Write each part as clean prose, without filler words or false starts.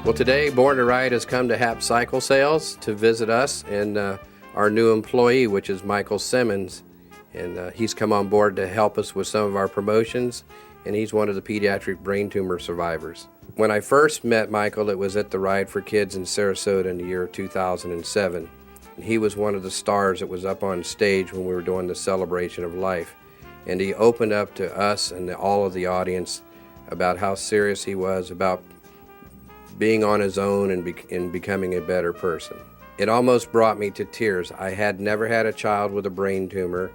Well, today, Born to Ride has come to Haps Cycle Sales to visit us and our new employee, which is Michael Simmons. And he's come on board to help us with some of our promotions, and he's one of the pediatric brain tumor survivors. When I first met Michael, it was at the Ride for Kids in Sarasota in the year 2007. And he was one of the stars that was up on stage when we were doing the celebration of life. And he opened up to us and all of the audience about how serious he was about being on his own and becoming a better person. It almost brought me to tears. I had never had a child with a brain tumor,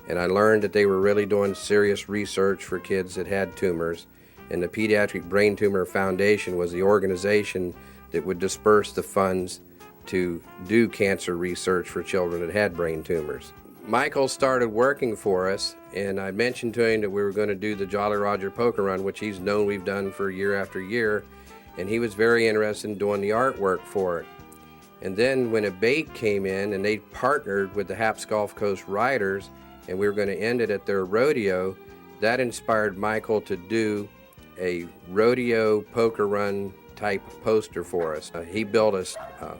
and I learned that they were really doing serious research for kids that had tumors. And the Pediatric Brain Tumor Foundation was the organization that would disperse the funds to do cancer research for children that had brain tumors. Michael started working for us, and I mentioned to him that we were going to do the Jolly Roger Poker Run, which he's known we've done for year after year, and he was very interested in doing the artwork for it. And then when a bait came in and they partnered with the Haps Gulf Coast Riders, and we were going to end it at their rodeo, that inspired Michael to do a rodeo poker run type poster for us. He built us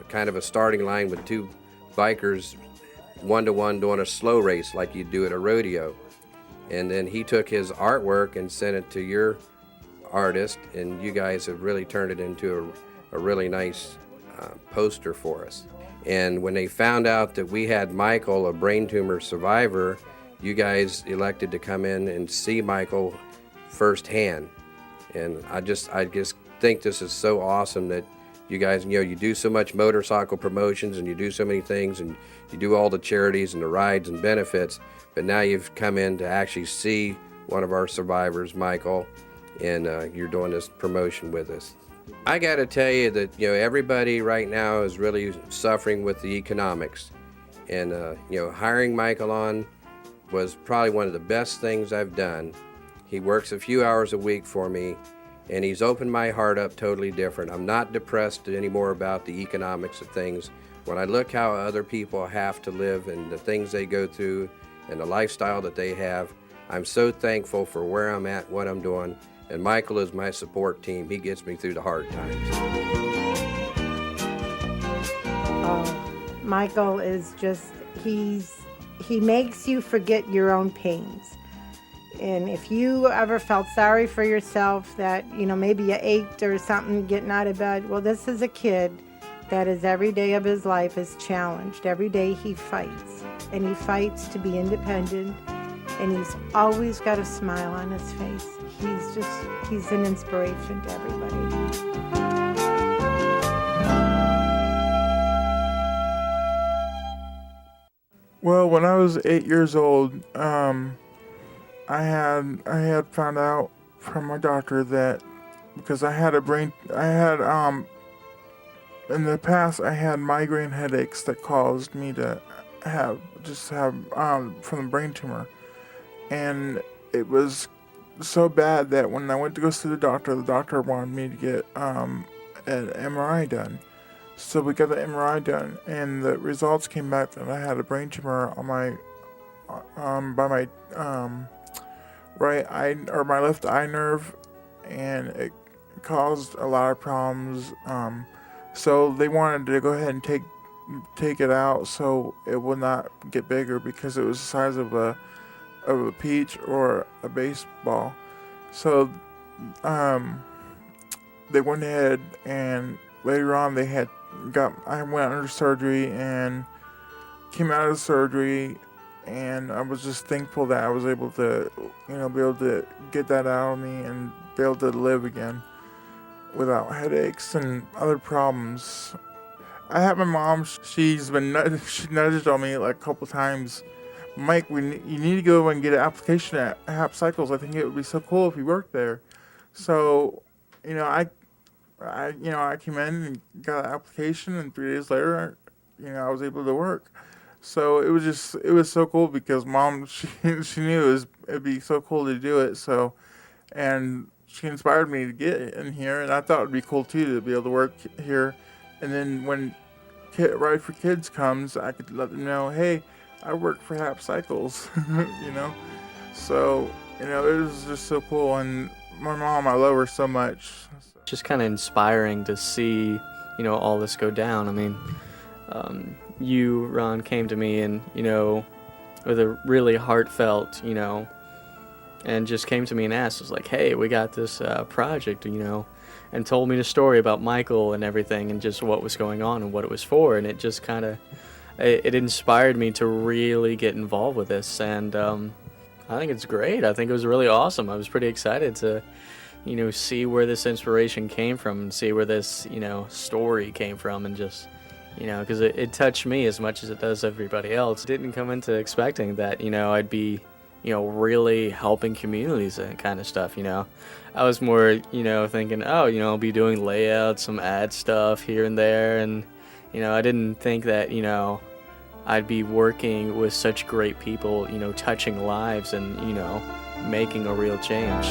kind of a starting line with two bikers one-to-one doing a slow race like you do at a rodeo. And then he took his artwork and sent it to your artist, and you guys have really turned it into a really nice poster for us. And when they found out that we had Michael, a brain tumor survivor, you guys elected to come in and see Michael firsthand. And I just think this is so awesome that you guys, you do so much motorcycle promotions and you do so many things and you do all the charities and the rides and benefits, but now you've come in to actually see one of our survivors, Michael, and you're doing this promotion with us. I got to tell you that everybody right now is really suffering with the economics, and hiring Michael on was probably one of the best things I've done. He works a few hours a week for me, and he's opened my heart up totally different. I'm not depressed anymore about the economics of things. When I look how other people have to live and the things they go through and the lifestyle that they have, I'm so thankful for where I'm at, what I'm doing. And Michael is my support team. He gets me through the hard times. Michael is just, he makes you forget your own pains. And if you ever felt sorry for yourself that, maybe you ached or something getting out of bed, well, this is a kid that is every day of his life is challenged. Every day he fights, and he fights to be independent, and he's always got a smile on his face. He's an inspiration to everybody. Well, when I was 8 years old, I had found out from my doctor that because in the past I had migraine headaches that caused me to have from the brain tumor, and it was so bad that when I went to go see the doctor wanted me to get an MRI done. So we got the MRI done, and the results came back that I had a brain tumor on my by my right eye, or my left eye nerve, and it caused a lot of problems. So they wanted to go ahead and take it out so it would not get bigger, because it was the size of a peach or a baseball. So they went ahead, and later on I went under surgery and came out of surgery, and I was just thankful that I was able to be able to get that out of me and be able to live again without headaches and other problems. I had my mom, she nudged on me like a couple times. Mike, you need to go and get an application at Haps Cycles. I think it would be so cool if you worked there. So, I came in and got an application, and 3 days later, I was able to work. So it was so cool because Mom, she knew it'd be so cool to do it. So, and she inspired me to get in here, and I thought it'd be cool too to be able to work here. And then when Ride for Kids comes, I could let them know, hey, I work for Haps Cycles, So, it was just so cool. And my mom, I love her so much. Just kind of inspiring to see, all this go down. I mean, you, Ron, came to me and, with a really heartfelt, and just came to me and asked, was like, hey, we got this project, and told me the story about Michael and everything and just what was going on and what it was for. And it just kind of, it inspired me to really get involved with this. And I think it's great. I think it was really awesome. I was pretty excited to, see where this inspiration came from and see where this, story came from, and just, because it touched me as much as it does everybody else. Didn't come into expecting that, I'd be, really helping communities and kind of stuff, I was more, thinking, oh, I'll be doing layouts, some ad stuff here and there. And, I didn't think that, I'd be working with such great people, touching lives and, making a real change.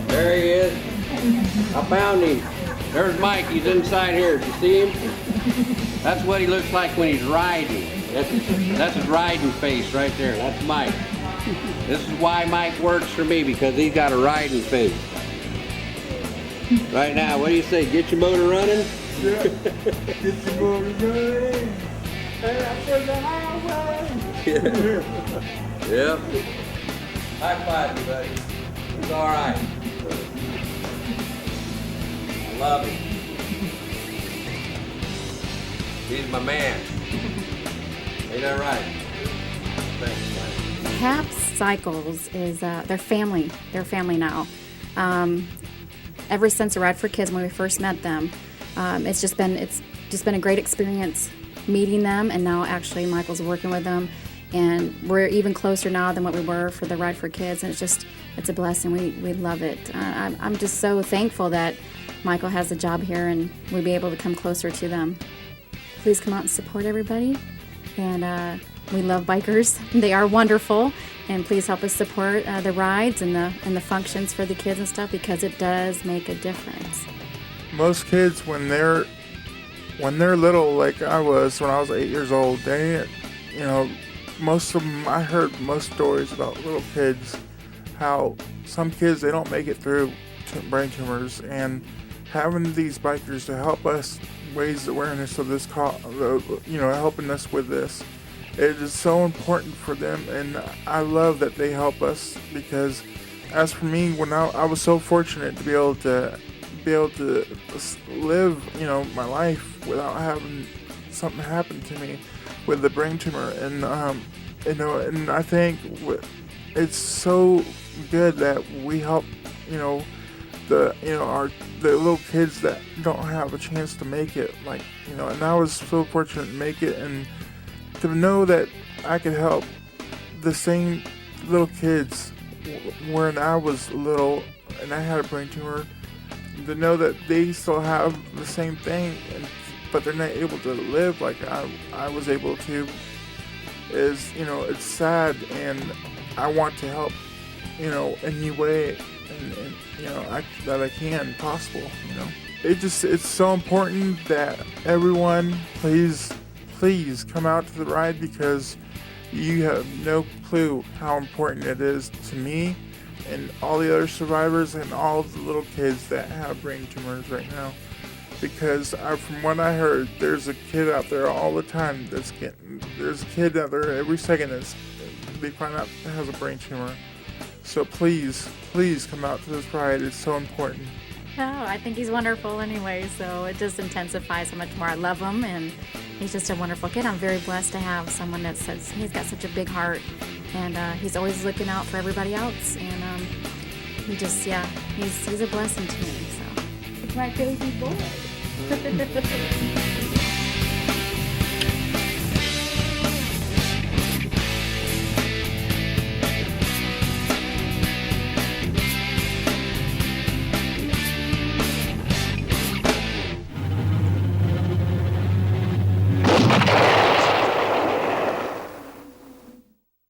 There he is. I found him. There's Mike. He's inside here. Did you see him? That's what he looks like when he's riding. That's his riding face right there. That's Mike. This is why Mike works for me, because he's got a riding face. Right now, what do you say? Get your motor running? Yeah. Get your motor running. Hey, I'm for the highway. Yep. High five you, buddy. It's all right. I love him. He's my man. Ain't that right? Thanks, Mike. Haps Cycles is their family. They're family now. Ever since the Ride for Kids, when we first met them, it's just been a great experience meeting them, and now actually Michael's working with them, and we're even closer now than what we were for the Ride for Kids, and it's a blessing. We love it. I'm just so thankful that Michael has a job here and we'll be able to come closer to them. Please come out and support everybody, and we love bikers. They are wonderful, and please help us support the rides and the functions for the kids and stuff, because it does make a difference. Most kids, when they're little, like I was when I was 8 years old, they, most of them, I heard most stories about little kids, how some kids, they don't make it through brain tumors, and having these bikers to help us raise awareness of this, helping us with this, it is so important for them, and I love that they help us, because as for me, when I was so fortunate to be able to live, my life without having something happen to me with the brain tumor, and and I think it's so good that we help, the little kids that don't have a chance to make it, and I was so fortunate to make it, and to know that I could help the same little kids when I was little and I had a brain tumor, to know that they still have the same thing, but they're not able to live like I was able to, is, it's sad, and I want to help, any way and that I can possible, It's so important that everyone please come out to the ride, because you have no clue how important it is to me and all the other survivors and all the little kids that have brain tumors right now. Because from what I heard, there's a kid out there all the time there's a kid out there every second they find out that has a brain tumor. So please come out to this ride. It's so important. Oh, I think he's wonderful anyway, so it just intensifies how much more I love him, and he's just a wonderful kid. I'm very blessed to have someone that says he's got such a big heart, and he's always looking out for everybody else, and he's a blessing to me, so. It's my baby boy.